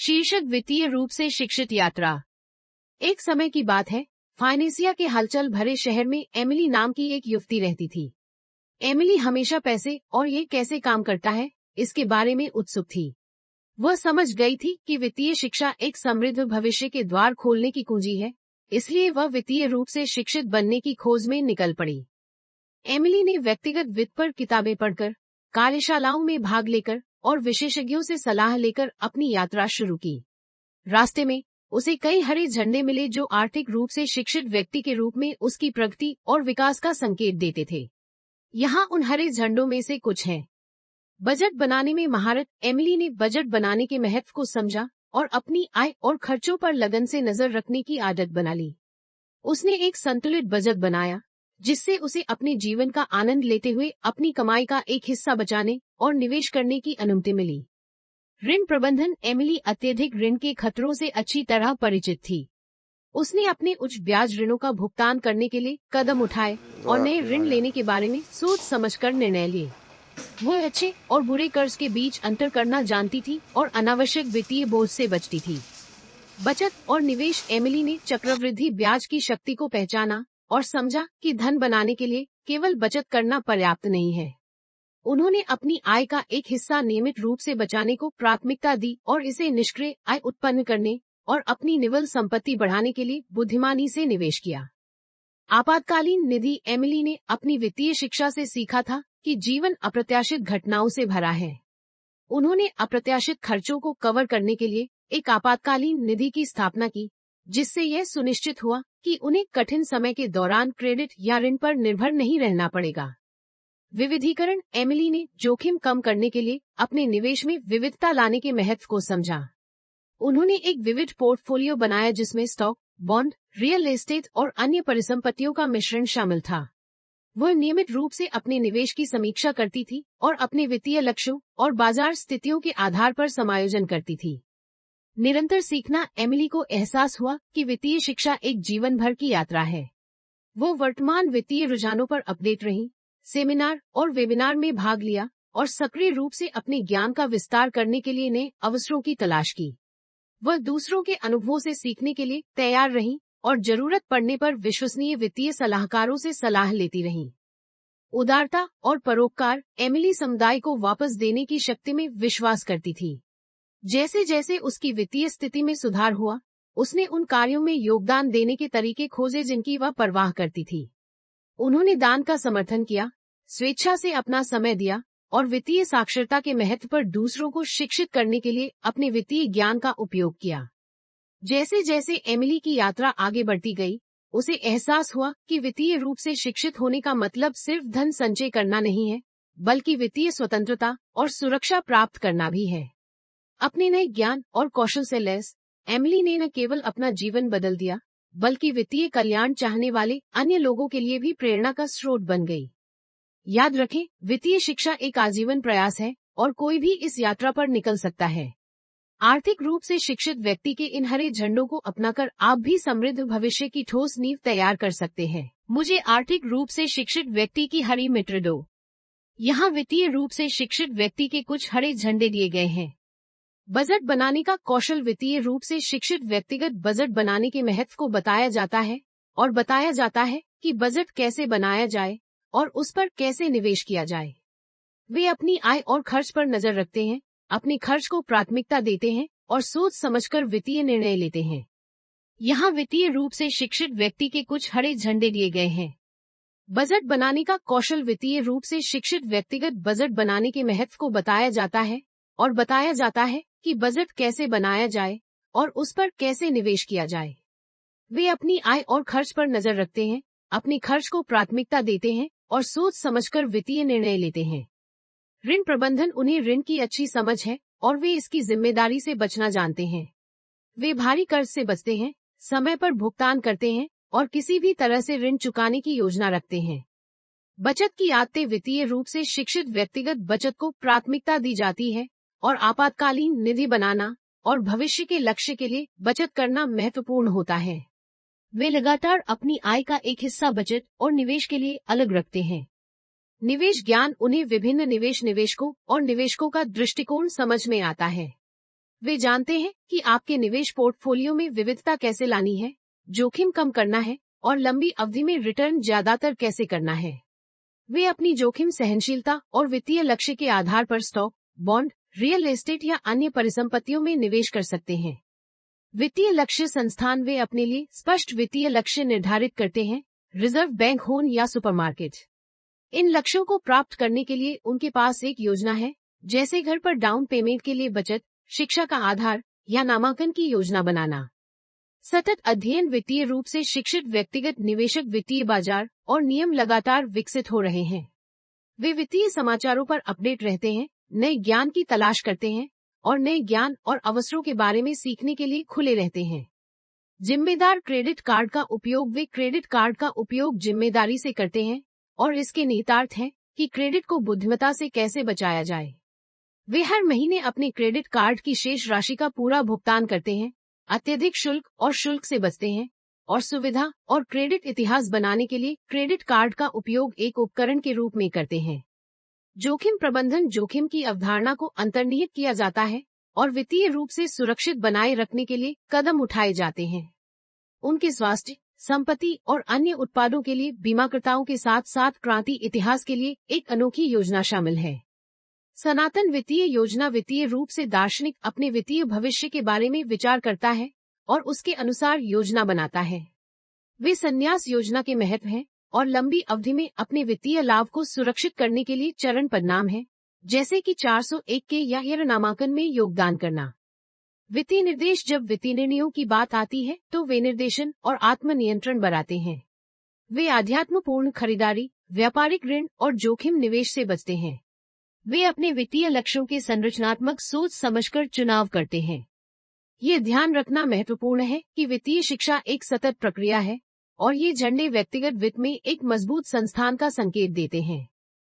शीर्षक वित्तीय रूप से शिक्षित यात्रा। एक समय की बात है, फाइनेंसिया के हलचल भरे शहर में एमिली नाम की एक युवती रहती थी। एमिली हमेशा पैसे और ये कैसे काम करता है, इसके बारे में उत्सुक थी। वह समझ गई थी कि वित्तीय शिक्षा एक समृद्ध भविष्य के द्वार खोलने की कुंजी है, इसलिए वह वित्तीय रूप से शिक्षित बनने की खोज में निकल पड़ी। एमिली ने व्यक्तिगत वित्त पर किताबें पढ़कर, कार्यशालाओं में भाग लेकर और विशेषज्ञों से सलाह लेकर अपनी यात्रा शुरू की। रास्ते में उसे कई हरे झंडे मिले जो आर्थिक रूप से शिक्षित व्यक्ति के रूप में उसकी प्रगति और विकास का संकेत देते थे। यहाँ उन हरे झंडों में से कुछ हैं। बजट बनाने में महारत। एमिली ने बजट बनाने के महत्व को समझा और अपनी आय और खर्चों पर लगन से नजर रखने की आदत बना ली। उसने एक संतुलित बजट बनाया, जिससे उसे अपने जीवन का आनंद लेते हुए अपनी कमाई का एक हिस्सा बचाने और निवेश करने की अनुमति मिली। ऋण प्रबंधन। एमिली अत्यधिक ऋण के खतरों से अच्छी तरह परिचित थी। उसने अपने उच्च ब्याज ऋणों का भुगतान करने के लिए कदम उठाए और नए ऋण लेने के बारे में सोच समझकर निर्णय लिए। वह अच्छे और बुरे कर्ज के बीच अंतर करना जानती थी और अनावश्यक वित्तीय बोझ से बचती थी। बचत और निवेश। एमिली ने चक्रवृद्धि ब्याज की शक्ति को पहचाना और समझा कि धन बनाने के लिए केवल बचत करना पर्याप्त नहीं है। उन्होंने अपनी आय का एक हिस्सा नियमित रूप से बचाने को प्राथमिकता दी और इसे निष्क्रिय आय उत्पन्न करने और अपनी निवल संपत्ति बढ़ाने के लिए बुद्धिमानी से निवेश किया। आपातकालीन निधि। एमिली ने अपनी वित्तीय शिक्षा से सीखा था कि जीवन अप्रत्याशित घटनाओं से भरा है। उन्होंने अप्रत्याशित खर्चों को कवर करने के लिए एक आपातकालीन निधि की स्थापना की, जिससे यह सुनिश्चित हुआ कि उन्हें कठिन समय के दौरान क्रेडिट या ऋण पर निर्भर नहीं रहना पड़ेगा। विविधीकरण। एमिली ने जोखिम कम करने के लिए अपने निवेश में विविधता लाने के महत्व को समझा। उन्होंने एक विविध पोर्टफोलियो बनाया जिसमें स्टॉक, बॉन्ड, रियल एस्टेट और अन्य परिसंपत्तियों का मिश्रण शामिल था। वह नियमित रूप से अपने निवेश की समीक्षा करती थी और अपने वित्तीय लक्ष्यों और बाजार स्थितियों के आधार पर समायोजन करती थी। निरंतर सीखना। एमिली को एहसास हुआ कि वित्तीय शिक्षा एक जीवन भर की यात्रा है। वो वर्तमान वित्तीय रुझानों पर अपडेट रही, सेमिनार और वेबिनार में भाग लिया और सक्रिय रूप से अपने ज्ञान का विस्तार करने के लिए नए अवसरों की तलाश की। वह दूसरों के अनुभवों से सीखने के लिए तैयार रही और जरूरत पड़ने पर विश्वसनीय वित्तीय सलाहकारों से सलाह लेती रही। उदारता और परोपकार। एमिली समुदाय को वापस देने की शक्ति में विश्वास करती थी। जैसे जैसे उसकी वित्तीय स्थिति में सुधार हुआ, उसने उन कार्यों में योगदान देने के तरीके खोजे जिनकी वह परवाह करती थी। उन्होंने दान का समर्थन किया, स्वेच्छा से अपना समय दिया और वित्तीय साक्षरता के महत्व पर दूसरों को शिक्षित करने के लिए अपने वित्तीय ज्ञान का उपयोग किया। जैसे जैसे एमिली की यात्रा आगे बढ़ती गई, उसे एहसास हुआ कि वित्तीय रूप से शिक्षित होने का मतलब सिर्फ धन संचय करना नहीं है, बल्कि वित्तीय स्वतंत्रता और सुरक्षा प्राप्त करना भी है। अपने नए ज्ञान और कौशल से लैस एमिली ने न केवल अपना जीवन बदल दिया, बल्कि वित्तीय कल्याण चाहने वाले अन्य लोगों के लिए भी प्रेरणा का स्रोत बन गई। याद रखें, वित्तीय शिक्षा एक आजीवन प्रयास है और कोई भी इस यात्रा पर निकल सकता है। आर्थिक रूप से शिक्षित व्यक्ति के इन हरे झंडों को अपनाकर आप भी समृद्ध भविष्य की ठोस नींव तैयार कर सकते हैं। मुझे आर्थिक रूप से शिक्षित व्यक्ति की हरी मित्र दो। यहाँ वित्तीय रूप से शिक्षित व्यक्ति के कुछ हरे झंडे दिए गए हैं। बजट बनाने का कौशल। वित्तीय रूप से शिक्षित व्यक्तिगत बजट बनाने के महत्व को बताया जाता है और बताया जाता है कि बजट कैसे बनाया जाए और उस पर कैसे निवेश किया जाए। वे अपनी आय और खर्च पर नजर रखते हैं, अपने खर्च को प्राथमिकता देते हैं और सोच समझकर वित्तीय निर्णय लेते हैं। यहाँ वित्तीय रूप से शिक्षित व्यक्ति के कुछ हरे झंडे दिए गए हैं। बजट बनाने का कौशल। वित्तीय रूप से शिक्षित व्यक्तिगत बजट बनाने के महत्व को बताया जाता है और बताया जाता है कि बजट कैसे बनाया जाए और उस पर कैसे निवेश किया जाए। वे अपनी आय और खर्च पर नजर रखते हैं, अपने खर्च को प्राथमिकता देते हैं और सोच समझकर वित्तीय निर्णय लेते हैं। ऋण प्रबंधन। उन्हें ऋण की अच्छी समझ है और वे इसकी जिम्मेदारी से बचना जानते हैं। वे भारी कर्ज से बचते हैं, समय पर भुगतान करते हैं और किसी भी तरह से ऋण चुकाने की योजना रखते हैं। बचत की आदतें। वित्तीय रूप से शिक्षित व्यक्तिगत बचत को प्राथमिकता दी जाती है और आपातकालीन निधि बनाना और भविष्य के लक्ष्य के लिए बचत करना महत्वपूर्ण होता है। वे लगातार अपनी आय का एक हिस्सा बचत और निवेश के लिए अलग रखते हैं। निवेश ज्ञान। उन्हें विभिन्न निवेशकों और निवेशकों का दृष्टिकोण समझ में आता है। वे जानते हैं कि आपके निवेश पोर्टफोलियो में विविधता कैसे लानी है, जोखिम कम करना है और लंबी अवधि में रिटर्न ज्यादातर कैसे करना है। वे अपनी जोखिम सहनशीलता और वित्तीय लक्ष्य के आधार पर स्टॉक, बॉन्ड, रियल एस्टेट या अन्य परिसंपत्तियों में निवेश कर सकते हैं। वित्तीय लक्ष्य संस्थान वे अपने लिए स्पष्ट वित्तीय लक्ष्य निर्धारित करते हैं, रिजर्व बैंक हो या सुपरमार्केट। इन लक्ष्यों को प्राप्त करने के लिए उनके पास एक योजना है, जैसे घर पर डाउन पेमेंट के लिए बचत, शिक्षा का आधार या नामांकन की योजना बनाना। सतत अध्ययन वित्तीय रूप से शिक्षित व्यक्तिगत निवेशक वित्तीय बाजार और नियम लगातार विकसित हो रहे हैं। वे वित्तीय समाचारों पर अपडेट रहते हैं, नए ज्ञान की तलाश करते हैं और नए ज्ञान और अवसरों के बारे में सीखने के लिए खुले रहते हैं। जिम्मेदार क्रेडिट कार्ड का उपयोग वे क्रेडिट कार्ड का उपयोग जिम्मेदारी से करते हैं और इसके निहितार्थ है कि क्रेडिट को बुद्धिमत्ता से कैसे बचाया जाए। वे हर महीने अपने क्रेडिट कार्ड की शेष राशि का पूरा भुगतान करते हैं, अत्यधिक शुल्क और शुल्क से बचते हैं और सुविधा और क्रेडिट इतिहास बनाने के लिए क्रेडिट कार्ड का उपयोग एक उपकरण के रूप में करते हैं। जोखिम प्रबंधन जोखिम की अवधारणा को अंतर्निहित किया जाता है और वित्तीय रूप से सुरक्षित बनाए रखने के लिए कदम उठाए जाते हैं। उनके स्वास्थ्य, संपत्ति और अन्य उत्पादों के लिए बीमाकर्ताओं के साथ साथ क्रांति इतिहास के लिए एक अनोखी योजना शामिल है। सनातन वित्तीय योजना वित्तीय रूप से दार्शनिक अपने वित्तीय भविष्य के बारे में विचार करता है और उसके अनुसार योजना बनाता है। वे संन्यास योजना के महत्व हैं और लंबी अवधि में अपने वित्तीय लाभ को सुरक्षित करने के लिए चरण पदनाम है, जैसे कि 401 के या शेयर नामांकन में योगदान करना। वित्तीय निर्देश जब वित्तीय निर्णयों की बात आती है तो वे निर्देशन और आत्मनियंत्रण बढ़ाते हैं। वे आध्यात्मपूर्ण खरीदारी, व्यापारिक ऋण और जोखिम निवेश से बचते हैं। वे अपने वित्तीय लक्ष्यों के संरचनात्मक सोच समझकर चुनाव करते हैं। ये ध्यान रखना महत्वपूर्ण है कि वित्तीय शिक्षा एक सतत प्रक्रिया है और ये झंडे व्यक्तिगत वित्त में एक मजबूत संस्थान का संकेत देते हैं।